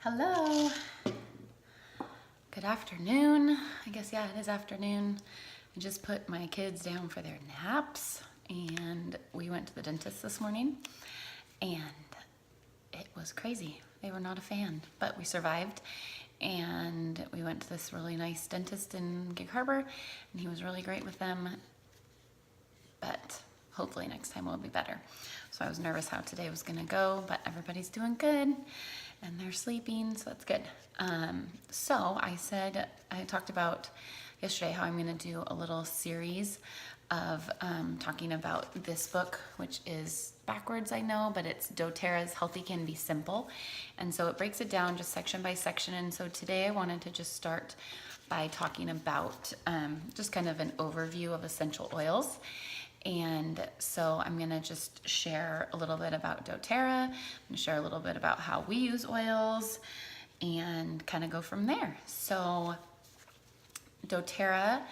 Hello. Good afternoon. I guess, yeah, it is afternoon. I just put my kids down for their naps and we went to the dentist this morning and it was crazy. They were not a fan, but we survived and we went to this really nice dentist in Gig Harbor and he was really great with them, but hopefully next time will be better. So I was nervous how today was gonna go, but everybody's doing good and they're sleeping, so that's good. So I talked about yesterday how I'm gonna do a little series of talking about this book, which is backwards, I know, but it's Doterra's Healthy Can Be Simple. And so it breaks it down just section by section. And so today I wanted to just start by talking about just kind of an overview of essential oils. And so I'm gonna just share a little bit about Doterra, I'm gonna share a little bit about how we use oils and kind of go from there. So Doterra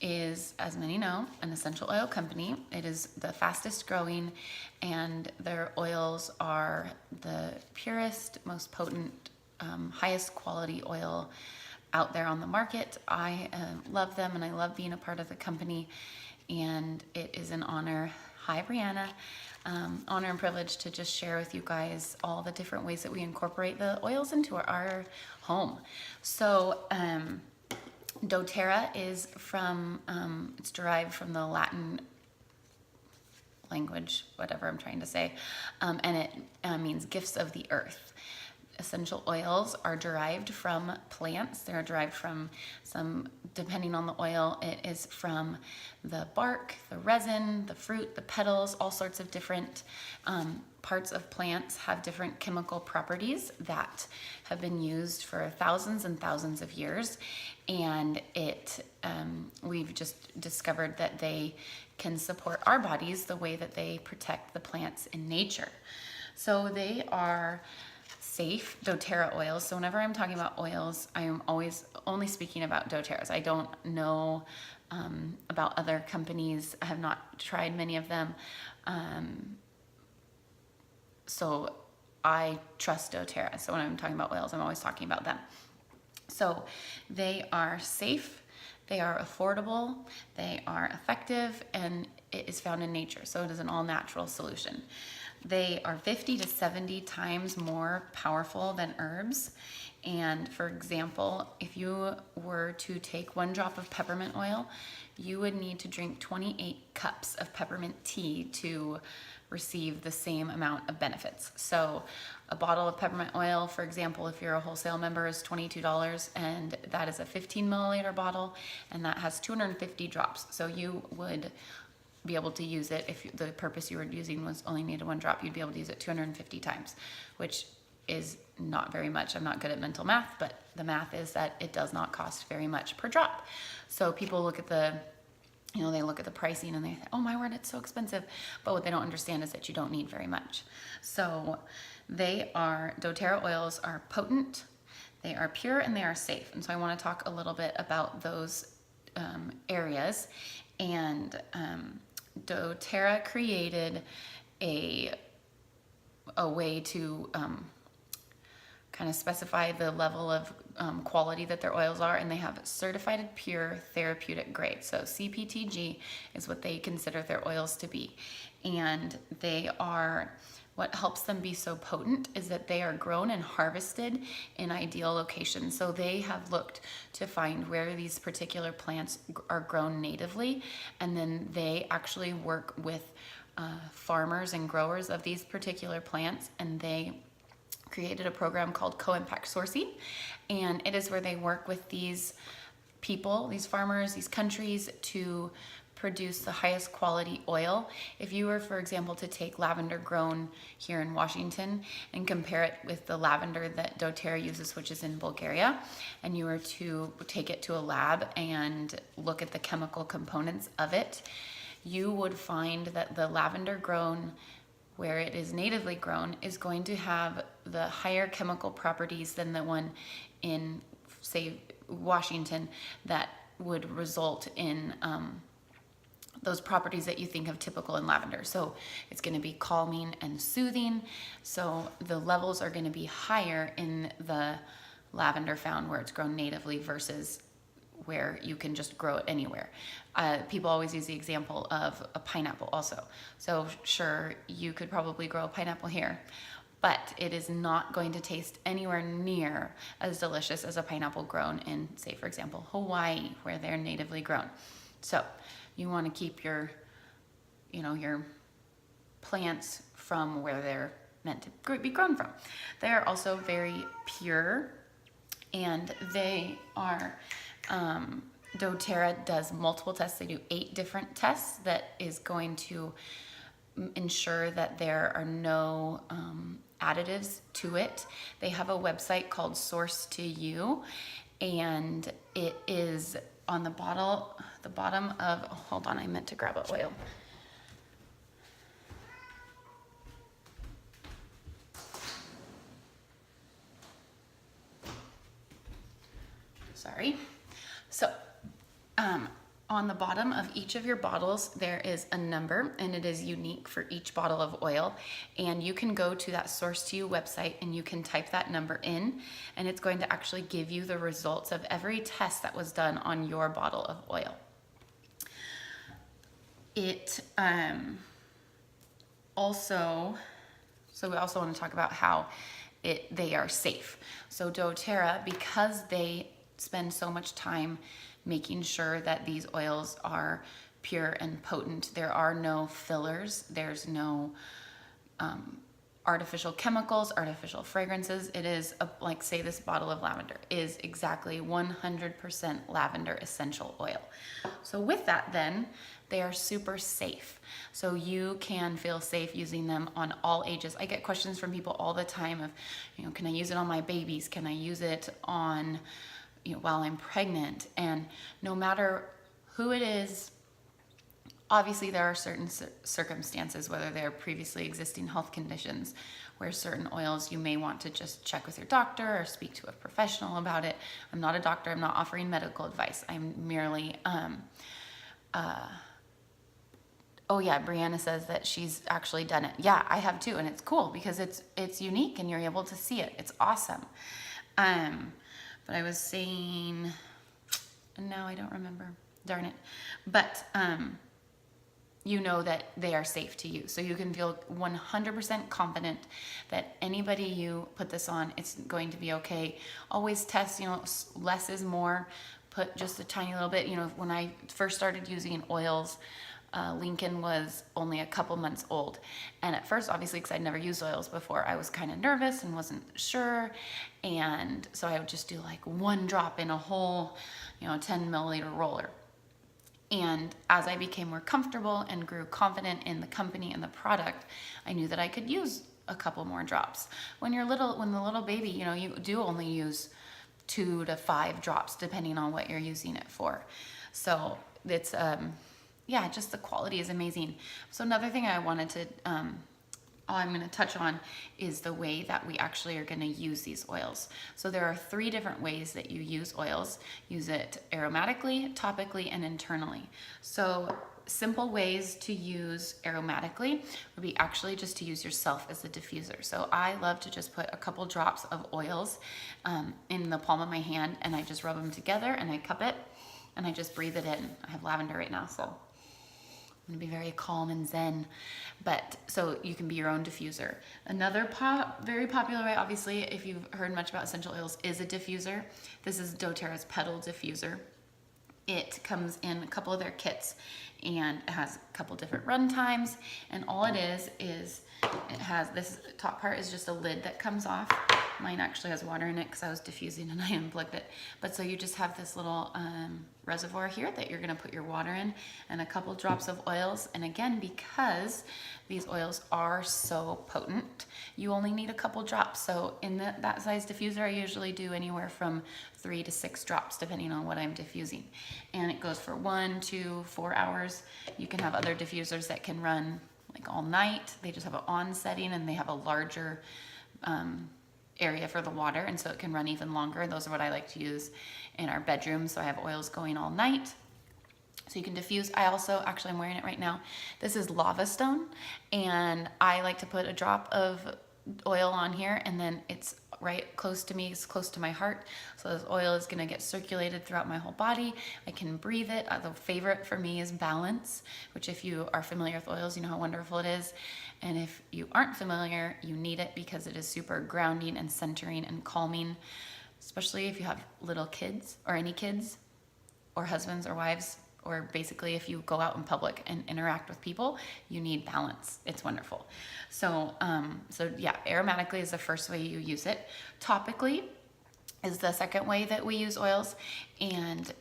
is, as many know, an essential oil company. It is the fastest growing and their oils are the purest, most potent, highest quality oil out there on the market. I love them and I love being a part of the company. And it is an honor, hi Brianna, honor and privilege to just share with you guys all the different ways that we incorporate the oils into our home. So doTERRA is from, it's derived from the Latin language, whatever I'm trying to say, and it means gifts of the earth. Essential oils are derived from plants. They're derived from some, depending on the oil, it is from the bark, the resin, the fruit, the petals, all sorts of different parts of plants have different chemical properties that have been used for thousands and thousands of years. And we've just discovered that they can support our bodies the way that they protect the plants in nature. So they are safe doTERRA oils. So whenever I'm talking about oils, I am always only speaking about doTERRA's. I don't know about other companies. I have not tried many of them. So I trust doTERRA. So when I'm talking about oils, I'm always talking about them. So they are safe, they are affordable, they are effective, and it is found in nature. So it is an all-natural solution. They are 50 to 70 times more powerful than herbs. And for example, if you were to take 1 drop of peppermint oil, you would need to drink 28 cups of peppermint tea to receive the same amount of benefits. So a bottle of peppermint oil, for example, if you're a wholesale member, is $22, and that is a 15 milliliter bottle, and that has 250 drops. So you would be able to use it if the purpose you were using was only needed 1 drop. You'd be able to use it 250 times, which is not very much. I'm not good at mental math, but the math is that it does not cost very much per drop. So people look at the, they look at the pricing and they say, oh my word, it's so expensive. But what they don't understand is that you don't need very much. So doTERRA oils are potent, they are pure, and they are safe. And so I want to talk a little bit about those areas. And doTERRA created a way to kind of specify the level of quality that their oils are, and they have certified pure therapeutic grade. So CPTG is what they consider their oils to be. And what helps them be so potent is that they are grown and harvested in ideal locations. So they have looked to find where these particular plants are grown natively, and then they actually work with farmers and growers of these particular plants, and they created a program called Co-Impact Sourcing, and it is where they work with these people, these farmers, these countries to produce the highest quality oil. If you were, for example, to take lavender grown here in Washington and compare it with the lavender that doTERRA uses, which is in Bulgaria, and you were to take it to a lab and look at the chemical components of it, you would find that the lavender grown where it is natively grown is going to have the higher chemical properties than the one in, say, Washington that would result in those properties that you think of typical in lavender. So it's going to be calming and soothing. So the levels are going to be higher in the lavender found where it's grown natively versus where you can just grow it anywhere. People always use the example of a pineapple also. So sure, you could probably grow a pineapple here, but it is not going to taste anywhere near as delicious as a pineapple grown in, say, for example, Hawaii, where they're natively grown. So you want to keep your plants from where they're meant to be grown from. They're also very pure, and they are, Doterra does multiple tests. They do 8 different tests that is going to ensure that there are no additives to it. They have a website called Source to You, and it is on the bottom of, hold on, I meant to grab an oil. Sorry. So, on the bottom of each of your bottles, there is a number, and it is unique for each bottle of oil. And you can go to that Source to You website and you can type that number in, and it's going to actually give you the results of every test that was done on your bottle of oil. It also, so we also want to talk about how they are safe. So Doterra, because they spend so much time making sure that these oils are pure and potent, there are no fillers, there's no artificial chemicals, artificial fragrances. It is like, say this bottle of lavender is exactly 100% lavender essential oil. So with that, then they are super safe. So you can feel safe using them on all ages. I get questions from people all the time of, can I use it on my babies? Can I use it on, while I'm pregnant? And no matter who it is, obviously there are certain circumstances, whether they're previously existing health conditions, where certain oils you may want to just check with your doctor or speak to a professional about it. I'm not a doctor. I'm not offering medical advice. I'm merely, oh yeah, Brianna says that she's actually done it. Yeah, I have too, and it's cool because it's unique and you're able to see it. It's awesome. But I was saying, and now I don't remember, darn it. But you know that they are safe to use. So you can feel 100% confident that anybody you put this on, it's going to be okay. Always test, less is more. Put just a tiny little bit. When I first started using oils, Lincoln was only a couple months old. And at first, obviously, because I'd never used oils before, I was kind of nervous and wasn't sure. And so I would just do like 1 drop in a whole, 10 milliliter roller. And as I became more comfortable and grew confident in the company and the product, I knew that I could use a couple more drops. When the little baby, you do only use 2 to 5 drops, depending on what you're using it for. So it's, just the quality is amazing. So another thing I wanted to, I'm going to touch on is the way that we actually are going to use these oils. So there are 3 different ways that you use oils. Use it aromatically, topically, and internally. So simple ways to use aromatically would be actually just to use yourself as a diffuser. So I love to just put a couple drops of oils in the palm of my hand, and I just rub them together and I cup it and I just breathe it in. I have lavender right now, so I'm gonna be very calm and zen. But so you can be your own diffuser. Another very popular way, obviously, if you've heard much about essential oils, is a diffuser. This is doTERRA's Petal Diffuser. It comes in a couple of their kits, and it has a couple different run times. And all it is it has this top part is just a lid that comes off. Mine actually has water in it because I was diffusing and I unplugged it. But so you just have this little reservoir here that you're gonna put your water in, and a couple drops of oils. And again, because these oils are so potent, you only need a couple drops. So in that size diffuser, I usually do anywhere from 3 to 6 drops, depending on what I'm diffusing. And it goes for 1, 2, 4 hours. You can have other diffusers that can run like all night. They just have an on setting, and they have a larger area for the water, and so it can run even longer. Those are what I like to use in our bedroom, so I have oils going all night. So you can diffuse. I also, actually I'm wearing it right now. This is lava stone, and I like to put a drop of oil on here, and then it's right close to me, it's close to my heart. So this oil is gonna get circulated throughout my whole body. I can breathe it. The favorite for me is balance, which if you are familiar with oils, you know how wonderful it is. And if you aren't familiar, you need it because it is super grounding and centering and calming, especially if you have little kids or any kids or husbands or wives, or basically if you go out in public and interact with people, you need balance. It's wonderful. So, yeah, aromatically is the first way you use it. Topically is the second way that we use oils. And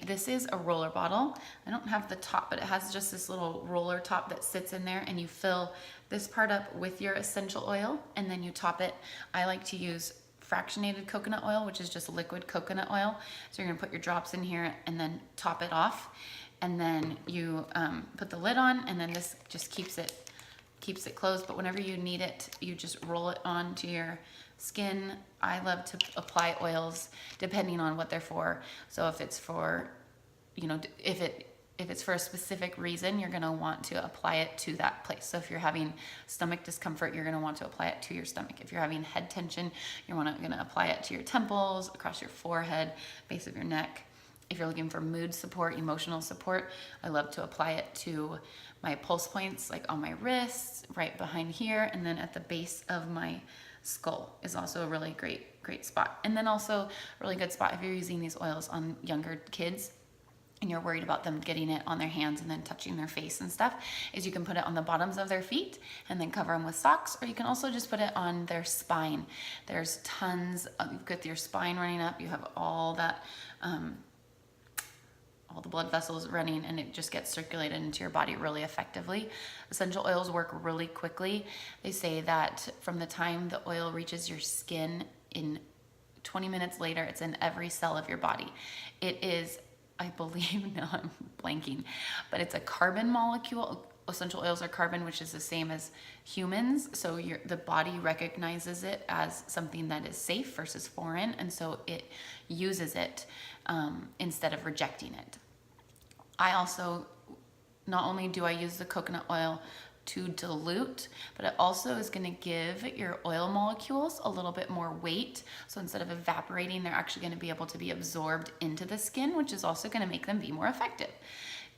this is a roller bottle. I don't have the top, but it has just this little roller top that sits in there, and you fill this part up with your essential oil, and then you top it. I like to use fractionated coconut oil, which is just liquid coconut oil. So you're gonna put your drops in here and then top it off. And then you put the lid on, and then this just keeps it closed. But whenever you need it, you just roll it onto your skin. I love to apply oils depending on what they're for. So if it's for, if it's for a specific reason, you're gonna want to apply it to that place. So if you're having stomach discomfort, you're gonna want to apply it to your stomach. If you're having head tension, you're gonna apply it to your temples, across your forehead, base of your neck. If you're looking for mood support, emotional support, I love to apply it to my pulse points, like on my wrists, right behind here, and then at the base of my skull is also a really great spot. And then also a really good spot if you're using these oils on younger kids and you're worried about them getting it on their hands and then touching their face and stuff, is you can put it on the bottoms of their feet and then cover them with socks, or you can also just put it on their spine. There's tons of, you've got your spine running up, you have all that, all the blood vessels running, and it just gets circulated into your body really effectively. Essential oils work really quickly. They say that from the time the oil reaches your skin, in 20 minutes later, it's in every cell of your body. It is, I believe, now I'm blanking, but it's a carbon molecule. Essential oils are carbon, which is the same as humans. So the body recognizes it as something that is safe versus foreign, and so it uses it instead of rejecting it. I also, not only do I use the coconut oil to dilute, but it also is going to give your oil molecules a little bit more weight. So instead of evaporating, they're actually going to be able to be absorbed into the skin, which is also going to make them be more effective.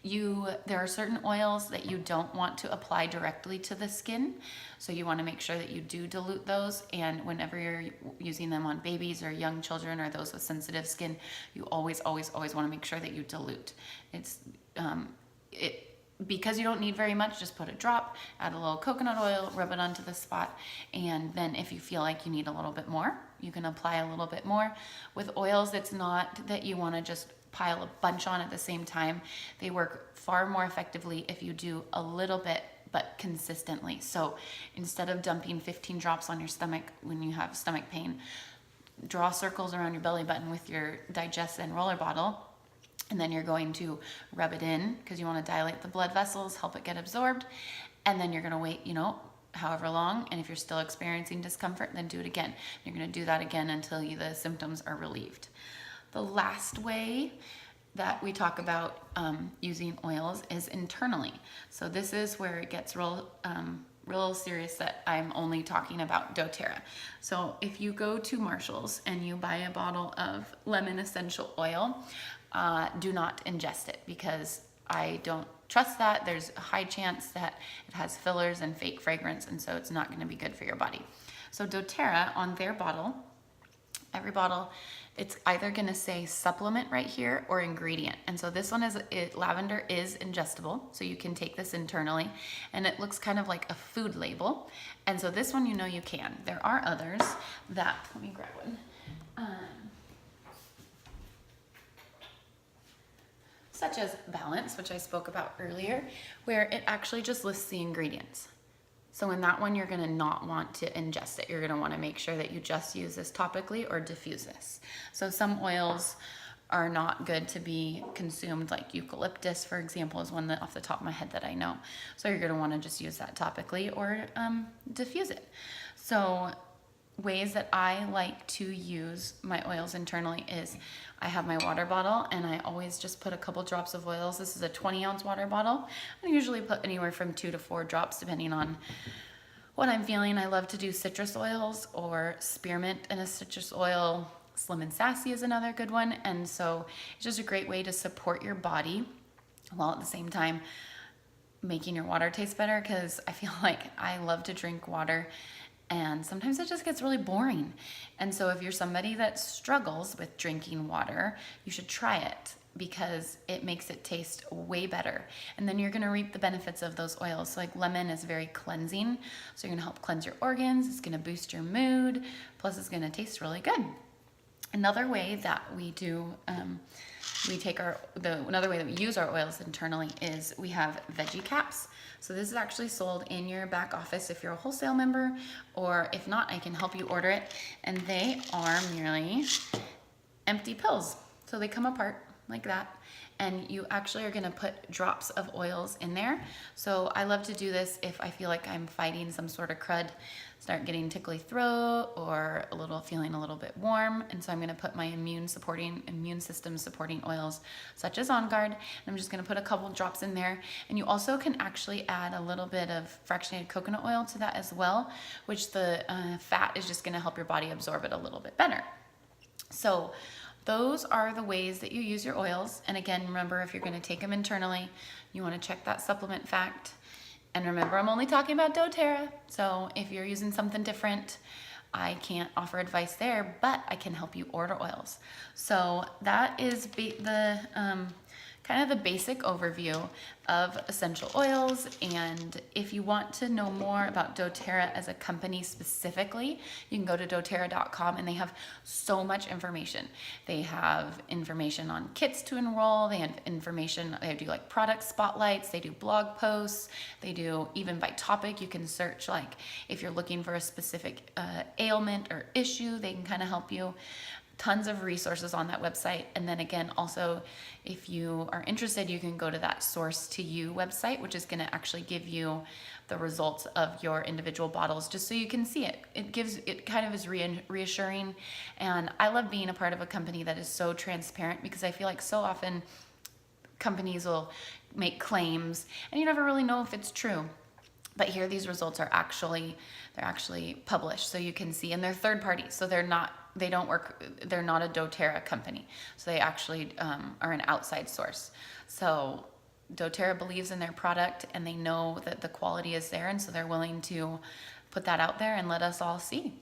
There are certain oils that you don't want to apply directly to the skin, so you want to make sure that you do dilute those. And whenever you're using them on babies or young children or those with sensitive skin, you always want to make sure that you dilute. Because you don't need very much, just put a drop, add a little coconut oil, rub it onto the spot, and then if you feel like you need a little bit more, you can apply a little bit more. With oils, it's not that you want to just pile a bunch on at the same time. They work far more effectively if you do a little bit, but consistently. So instead of dumping 15 drops on your stomach when you have stomach pain, draw circles around your belly button with your Digestin roller bottle, and then you're going to rub it in because you want to dilate the blood vessels, help it get absorbed, and then you're going to wait, however long, and if you're still experiencing discomfort, then do it again. You're going to do that again until the symptoms are relieved. The last way that we talk about using oils is internally. So this is where it gets real serious, that I'm only talking about Doterra. So if you go to Marshall's and you buy a bottle of lemon essential oil, do not ingest it, because I don't trust that. There's a high chance that it has fillers and fake fragrance, and so it's not going to be good for your body. So Doterra, on their bottle, every bottle, it's either going to say supplement right here or ingredient. And so this one lavender is ingestible, so you can take this internally, and it looks kind of like a food label. And so this one, you can. There are others that, let me grab one. Such as Balance, which I spoke about earlier, where it actually just lists the ingredients. So in that one, you're gonna not want to ingest it. You're gonna wanna make sure that you just use this topically or diffuse this. So some oils are not good to be consumed, like eucalyptus, for example, is one that off the top of my head that I know. So you're gonna wanna just use that topically or diffuse it. So ways that I like to use my oils internally is I have my water bottle and I always just put a couple drops of oils. This is a 20-ounce water bottle. I usually put anywhere from 2 to 4 drops depending on what I'm feeling. I love to do citrus oils or spearmint in a citrus oil. Slim and Sassy is another good one. And so it's just a great way to support your body while at the same time making your water taste better, because I feel like I love to drink water and sometimes it just gets really boring. And so if you're somebody that struggles with drinking water, you should try it because it makes it taste way better. And then you're gonna reap the benefits of those oils. So like lemon is very cleansing. So you're gonna help cleanse your organs. It's gonna boost your mood. Plus it's gonna taste really good. Another way that we do, another way that we use our oils internally is we have veggie caps. So this is actually sold in your back office if you're a wholesale member, or if not, I can help you order it. And they are merely empty pills. So they come apart like that. And you actually are gonna put drops of oils in there. So I love to do this if I feel like I'm fighting some sort of crud, start getting tickly throat or feeling a little bit warm. And so I'm gonna put my immune system supporting oils such as On Guard. And I'm just gonna put a couple drops in there. And you also can actually add a little bit of fractionated coconut oil to that as well, which the fat is just gonna help your body absorb it a little bit better. So those are the ways that you use your oils. And again, remember, if you're gonna take them internally, you wanna check that supplement fact. And remember, I'm only talking about doTERRA. So if you're using something different, I can't offer advice there, but I can help you order oils. So that is kind of the basic overview of essential oils. And if you want to know more about doTERRA as a company specifically, you can go to doterra.com and they have so much information. They have information on kits to enroll. They have information, they do like product spotlights, they do blog posts, they do even by topic. You can search like if you're looking for a specific ailment or issue, they can kind of help you. Tons of resources on that website. And then again, also, if you are interested, you can go to that Source to You website, which is going to actually give you the results of your individual bottles, just so you can see it. It kind of is reassuring. And I love being a part of a company that is so transparent, because I feel like so often companies will make claims and you never really know if it's true. But here, these results are actually published, so you can see, and they're third party, so they're not a doTERRA company. So they actually are an outside source. So doTERRA believes in their product and they know that the quality is there, and so they're willing to put that out there and let us all see.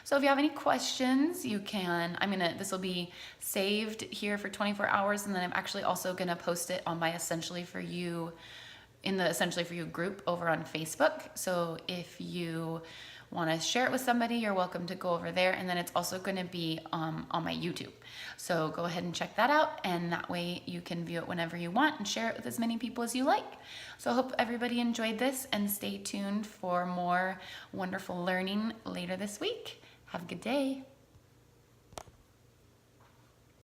So if you have any questions, you can, this will be saved here for 24 hours, and then I'm actually also gonna post it on my Essentially For You, in the Essentially For You group over on Facebook. So if you want to share it with somebody, you're welcome to go over there. And then it's also going to be on my YouTube. So go ahead and check that out. And that way you can view it whenever you want and share it with as many people as you like. So I hope everybody enjoyed this, and stay tuned for more wonderful learning later this week. Have a good day.